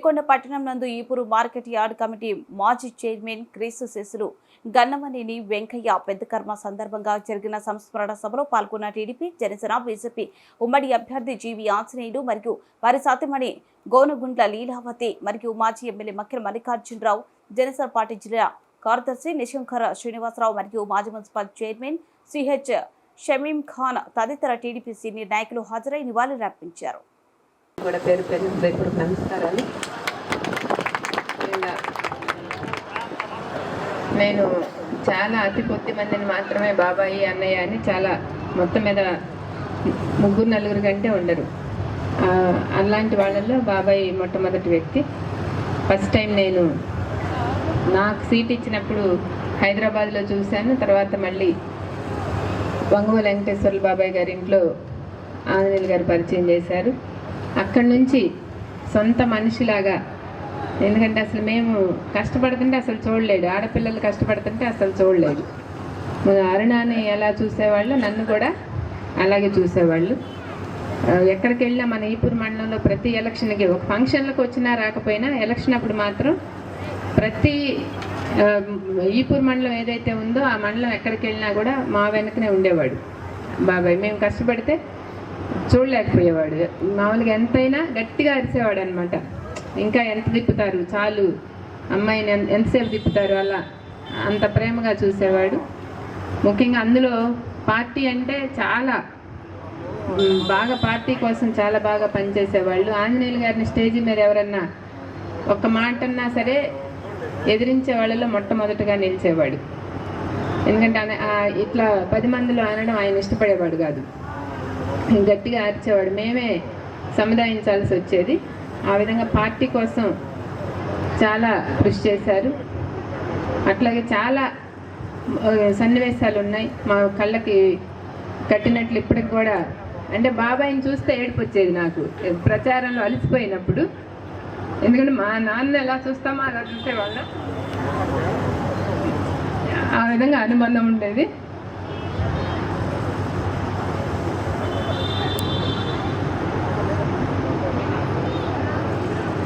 వినుకొండ పట్టణం నందు Ipuru market yard committee మాజీ చైర్మన్ క్రీస్తు శిశులు గన్నమనేని వెంకయ్య పెద్దకర్మ సందర్భంగా జరిగిన సంస్మరణ సభలో పాల్గొన్న టీడీపీ, జనసేన, బీజేపీ ఉమ్మడి అభ్యర్థి జీవి ఆంజనేయులు మరియు వారి సతీమణి గోనగుండ్ల లీలావతి మరియు మాజీ ఎమ్మెల్యే మక్కిన మల్లికార్జునరావు, జనసేన పార్టీ జిల్లా కార్యదర్శి నిశంకర శ్రీనివాసరావు మరియు మాజీ municipal chairman CH Shamim Khan తదితర టీడీపీ సీనియర్ నాయకులు హాజరై నివాళులర్పించారు. కూడా పేరు పేరు హృదయపూర్వక నమస్కారాలు. నేను చాలా అతి కొద్ది మందిని మాత్రమే బాబాయి అన్నయ్య అని చాలా మొత్తం మీద 3-4 కంటే ఉండరు. అలాంటి వాళ్ళల్లో బాబాయి మొట్టమొదటి వ్యక్తి. ఫస్ట్ టైం నేను నాకు సీట్ ఇచ్చినప్పుడు హైదరాబాద్లో చూశాను. తర్వాత మళ్ళీ వంగవల వెంకటేశ్వర్ల బాబాయ్ గారి ఇంట్లో ఆంజనేయులు గారు పరిచయం చేశారు. అక్కడి నుంచి సొంత మనిషిలాగా, ఎందుకంటే అసలు మేము కష్టపడుతుంటే అసలు చూడలేదు, ఆడపిల్లలు కష్టపడుతుంటే అసలు చూడలేదు. అరుణాని ఎలా చూసేవాళ్ళు, నన్ను కూడా అలాగే చూసేవాళ్ళు. ఎక్కడికి వెళ్ళినా మన ఈపూరు మండలంలో ప్రతి ఎలక్షన్కి, ఒక ఫంక్షన్లకు వచ్చినా రాకపోయినా ఎలక్షన్ అప్పుడు మాత్రం ప్రతి ఈపూరు మండలం ఏదైతే ఉందో ఆ మండలం ఎక్కడికి వెళ్ళినా కూడా మా వెనకనే ఉండేవాడు బాబాయ్. మేము కష్టపడితే చూడలేకపోయేవాడు. మామూలుగా ఎంతైనా గట్టిగా అరిసేవాడు అనమాట. ఇంకా ఎంత తిప్పుతారు, చాలు అమ్మాయిని ఎంతసేపు తిప్పుతారు, అలా అంత ప్రేమగా చూసేవాడు. ముఖ్యంగా అందులో పార్టీ అంటే చాలా బాగా, పార్టీ కోసం చాలా బాగా పనిచేసేవాళ్ళు. ఆంజనేయులు గారిని స్టేజీ మీద ఎవరన్నా ఒక్క మాట అన్నా సరే ఎదిరించే వాళ్ళలో మొట్టమొదటిగా నిలిచేవాడు. ఎందుకంటే ఇట్లా 10 మందిలో అనడం ఆయన ఇష్టపడేవాడు కాదు, గట్టిగా అరిచేవాడు. మేమే సముదాయించాల్సి వచ్చేది. ఆ విధంగా పార్టీ కోసం చాలా కృషి చేశారు. అట్లాగే చాలా సన్నివేశాలు ఉన్నాయి మా కళ్ళకి కట్టినట్లు ఇప్పటికి కూడా. అంటే బాబాయిని చూస్తే ఏడుపు వచ్చేది నాకు ప్రచారంలో అలసిపోయినప్పుడు. ఎందుకంటే మా నాన్న ఎలా చూస్తామో అలా చూసేవాళ్ళం. ఆ విధంగా అనుబంధం ఉండేది.